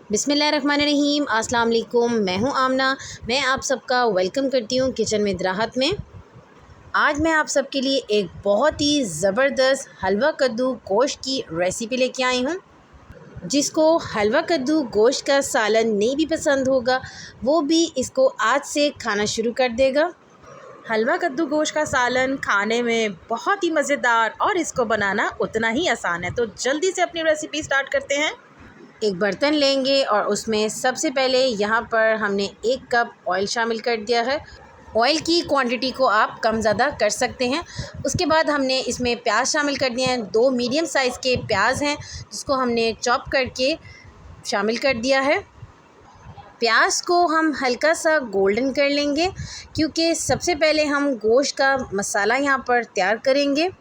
बिस्मिल्लाहिर्रहमानिर्रहीम। अस्सलाम वालेकुम। मैं हूं आमना। मैं आप सबका वेलकम करती हूं किचन में राहत में। आज मैं आप सबके लिए एक बहुत ही ज़बरदस्त हलवा कद्दू गोश्त की रेसिपी लेके आई हूं। जिसको हलवा कद्दू गोश्त का सालन नहीं भी पसंद होगा, वो भी इसको आज से खाना शुरू कर देगा। हलवा कद्दू गोश्त का सालन खाने में बहुत ही मज़ेदार और इसको बनाना उतना ही आसान है। तो जल्दी से अपनी रेसिपी स्टार्ट करते हैं। एक बर्तन लेंगे और उसमें सबसे पहले यहाँ पर हमने 1 कप ऑयल शामिल कर दिया है। ऑयल की क्वांटिटी को आप कम ज़्यादा कर सकते हैं। उसके बाद हमने इसमें प्याज शामिल कर दिए हैं। 2 मीडियम साइज़ के प्याज हैं जिसको हमने चॉप करके शामिल कर दिया है। प्याज को हम हल्का सा गोल्डन कर लेंगे, क्योंकि सबसे पहले हम गोश्त का मसाला यहाँ पर तैयार करेंगे।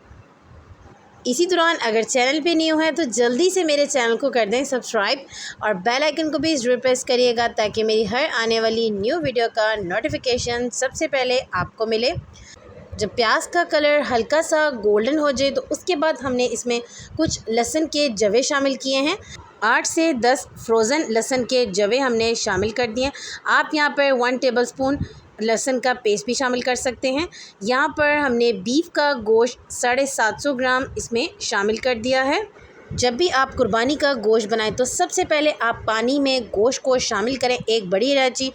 इसी दौरान अगर चैनल पे न्यू है तो जल्दी से मेरे चैनल को कर दें सब्सक्राइब और बेल आइकन को भी ज़रूर प्रेस करिएगा, ताकि मेरी हर आने वाली न्यू वीडियो का नोटिफिकेशन सबसे पहले आपको मिले। जब प्याज का कलर हल्का सा गोल्डन हो जाए तो उसके बाद हमने इसमें कुछ लहसुन के जवे शामिल किए हैं। 8 से 10 फ्रोज़न लहसुन के जवे हमने शामिल कर दिए। आप यहाँ पर 1 टेबलस्पून लहसुन का पेस्ट भी शामिल कर सकते हैं। यहाँ पर हमने बीफ का गोश्त 750 ग्राम इसमें शामिल कर दिया है। जब भी आप कुर्बानी का गोश्त बनाएं तो सबसे पहले आप पानी में गोश्त को शामिल करें। 1 बड़ी इलायची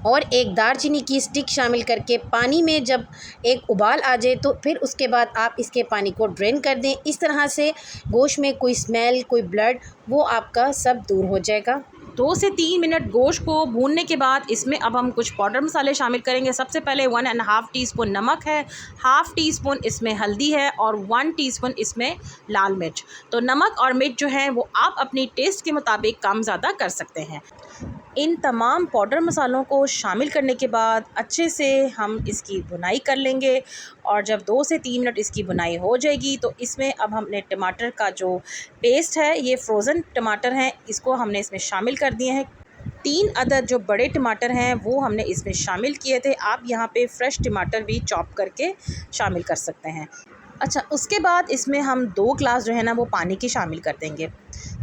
और 1 दालचीनी की स्टिक शामिल करके पानी में जब एक उबाल आ जाए तो फिर उसके बाद आप इसके पानी को ड्रेन कर दें। इस तरह से गोश्त में कोई स्मेल, कोई ब्लड, वो आपका सब दूर हो जाएगा। 2 से 3 मिनट गोश्त को भूनने के बाद इसमें अब हम कुछ पाउडर मसाले शामिल करेंगे। सबसे पहले 1.5 टीस्पून नमक है, हाफ़ टीस्पून इसमें हल्दी है और 1 टीस्पून इसमें लाल मिर्च। तो नमक और मिर्च जो है वो आप अपनी टेस्ट के मुताबिक कम ज़्यादा कर सकते हैं। इन तमाम पाउडर मसालों को शामिल करने के बाद अच्छे से हम इसकी भुनाई कर लेंगे। और जब 2 से 3 मिनट इसकी भुनाई हो जाएगी तो इसमें अब हमने टमाटर का जो पेस्ट है, ये फ्रोज़न टमाटर हैं, इसको हमने इसमें शामिल कर दिए हैं। 3 अदद जो बड़े टमाटर हैं वो हमने इसमें शामिल किए थे। आप यहाँ पे फ्रेश टमाटर भी चॉप करके शामिल कर सकते हैं। अच्छा, उसके बाद इसमें हम 2 ग्लास जो है ना वो पानी की शामिल कर देंगे।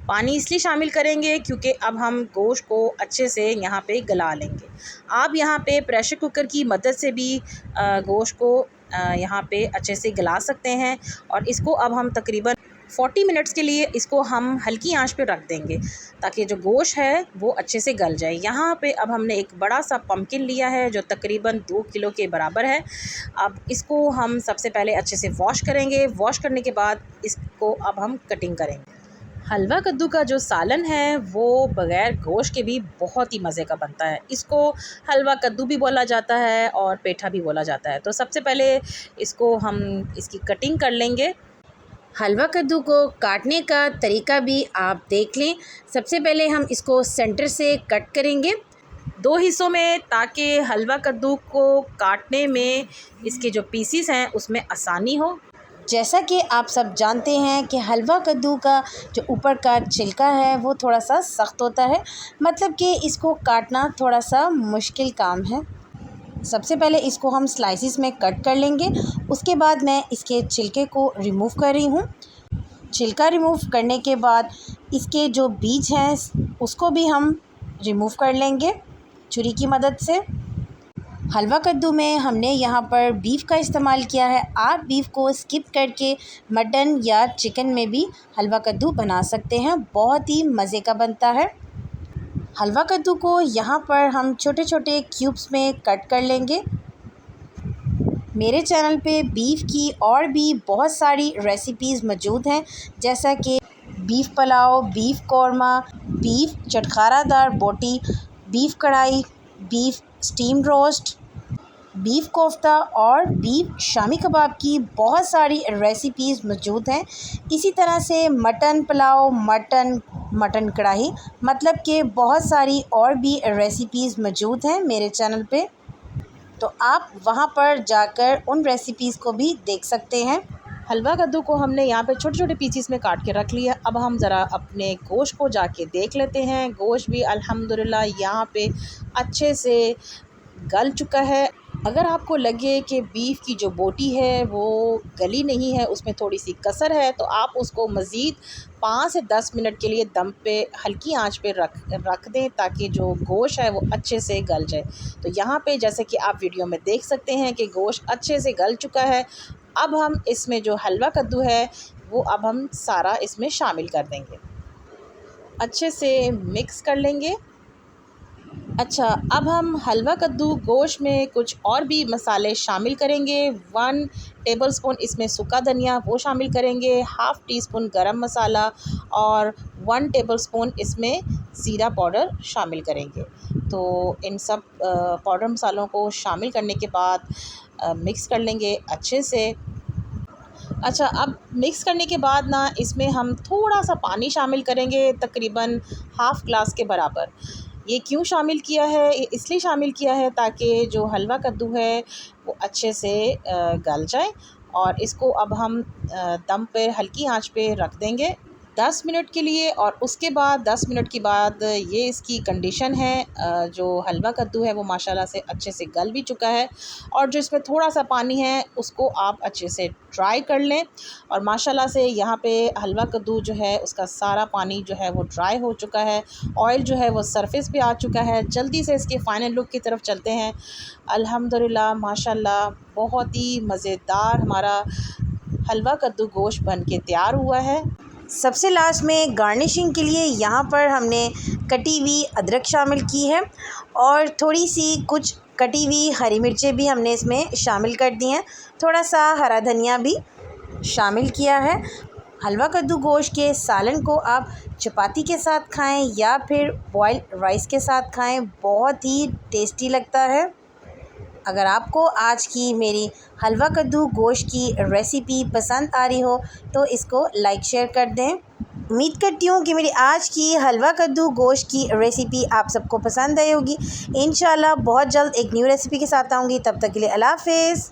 पानी इसलिए शामिल करेंगे क्योंकि अब हम गोश्त को अच्छे से यहाँ पे गला लेंगे। आप यहाँ पे प्रेशर कुकर की मदद से भी गोश्त को यहाँ पे अच्छे से गला सकते हैं। और इसको अब हम तकरीबन 40 मिनट्स के लिए इसको हम हल्की आंच पे रख देंगे, ताकि जो गोश्त है वो अच्छे से गल जाए। यहाँ पे अब हमने एक बड़ा सा पम्पकिन लिया है जो तकरीबन 2 किलो के बराबर है। अब इसको हम सबसे पहले अच्छे से वॉश करेंगे। वॉश करने के बाद इसको अब हम कटिंग करेंगे। हलवा कद्दू का जो सालन है वो बग़ैर गोश्त के भी बहुत ही मज़े का बनता है। इसको हलवा कद्दू भी बोला जाता है और पेठा भी बोला जाता है। तो सबसे पहले इसको हम इसकी कटिंग कर लेंगे। हलवा कद्दू को काटने का तरीका भी आप देख लें। सबसे पहले हम इसको सेंटर से कट करेंगे 2 हिस्सों में, ताकि हलवा कद्दू को काटने में इसके जो पीसीस हैं उसमें आसानी हो। जैसा कि आप सब जानते हैं कि हलवा कद्दू का जो ऊपर का छिलका है वो थोड़ा सा सख्त होता है, मतलब कि इसको काटना थोड़ा सा मुश्किल काम है। सबसे पहले इसको हम स्लाइसिस में कट कर लेंगे। उसके बाद मैं इसके छिलके को रिमूव कर रही हूँ। छिलका रिमूव करने के बाद इसके जो बीज हैं उसको भी हम रिमूव कर लेंगे छुरी की मदद से। हलवा कद्दू में हमने यहाँ पर बीफ का इस्तेमाल किया है। आप बीफ को स्किप करके मटन या चिकन में भी हलवा कद्दू बना सकते हैं, बहुत ही मज़े का बनता है। हलवा कद्दू को यहाँ पर हम छोटे छोटे क्यूब्स में कट कर लेंगे। मेरे चैनल पे बीफ की और भी बहुत सारी रेसिपीज़ मौजूद हैं, जैसा कि beef pulao, beef korma, beef चटखारादार बोटी, बीफ कढ़ाई, beef steam roast, beef kofta और बीफ शामी कबाब की बहुत सारी रेसिपीज़ मौजूद हैं। इसी तरह से मटन पुलाव, मटन कढ़ाई, मतलब कि बहुत सारी और भी रेसिपीज़ मौजूद हैं मेरे चैनल पे। तो आप वहां पर जाकर उन रेसिपीज़ को भी देख सकते हैं। हलवा कद्दू को हमने यहाँ पे छोटे छोटे पीसीस में काट के रख लिया। अब हम ज़रा अपने गोश्त को जाके देख लेते हैं। गोश्त भी अल्हम्दुलिल्लाह यहाँ पे अच्छे से गल चुका है। अगर आपको लगे कि बीफ की जो बोटी है वो गली नहीं है, उसमें थोड़ी सी कसर है, तो आप उसको मज़ीद 5 से 10 मिनट के लिए दम पे हल्की आंच पे रख दें ताकि जो गोश्त है वो अच्छे से गल जाए। तो यहाँ पे जैसे कि आप वीडियो में देख सकते हैं कि गोश्त अच्छे से गल चुका है। अब हम इसमें जो हलवा कद्दू है वो अब हम सारा इसमें शामिल कर देंगे, अच्छे से मिक्स कर लेंगे। अच्छा, अब हम हलवा कद्दू गोश्त में कुछ और भी मसाले शामिल करेंगे। 1 टेबलस्पून इसमें सूखा धनिया वो शामिल करेंगे, हाफ़ टी स्पून गरम मसाला और 1 टेबलस्पून इसमें ज़ीरा पाउडर शामिल करेंगे। तो इन सब पाउडर मसालों को शामिल करने के बाद मिक्स कर लेंगे अच्छे से। अच्छा, अब मिक्स करने के बाद ना इसमें हम थोड़ा सा पानी शामिल करेंगे, तकरीबन हाफ़ ग्लास के बराबर। ये क्यों शामिल किया है? ये इसलिए शामिल किया है ताकि जो हलवा कद्दू है वो अच्छे से गल जाए। और इसको अब हम दम पे हल्की आंच पे रख देंगे 10 मिनट के लिए। और उसके बाद 10 मिनट के बाद ये इसकी कंडीशन है, जो हलवा कद्दू है वो माशाल्लाह से अच्छे से गल भी चुका है। और जो इसमें थोड़ा सा पानी है उसको आप अच्छे से ड्राई कर लें। और माशाल्लाह से यहाँ पे हलवा कद्दू जो है उसका सारा पानी जो है वो ड्राई हो चुका है, ऑयल जो है वो सरफेस पे आ चुका है। जल्दी से इसके फ़ाइनल लुक की तरफ चलते हैं। अल्हम्दुलिल्लाह माशाल्लाह बहुत ही मज़ेदार हमारा हलवा कद्दू गोश्त बन के तैयार हुआ है। सबसे लास्ट में गार्निशिंग के लिए यहाँ पर हमने कटी हुई अदरक शामिल की है और थोड़ी सी कुछ कटी हुई हरी मिर्चें भी हमने इसमें शामिल कर दी हैं। थोड़ा सा हरा धनिया भी शामिल किया है। हलवा कद्दू गोश्त के सालन को आप चपाती के साथ खाएं या फिर बॉइल्ड राइस के साथ खाएं, बहुत ही टेस्टी लगता है। अगर आपको आज की मेरी हलवा कद्दू गोश्त की रेसिपी पसंद आ रही हो तो इसको लाइक शेयर कर दें। उम्मीद करती हूँ कि मेरी आज की हलवा कद्दू गोश्त की रेसिपी आप सबको पसंद आई होगी। इंशाल्लाह बहुत जल्द एक न्यू रेसिपी के साथ आऊँगी। तब तक के लिए अल्लाह हाफ़िज़।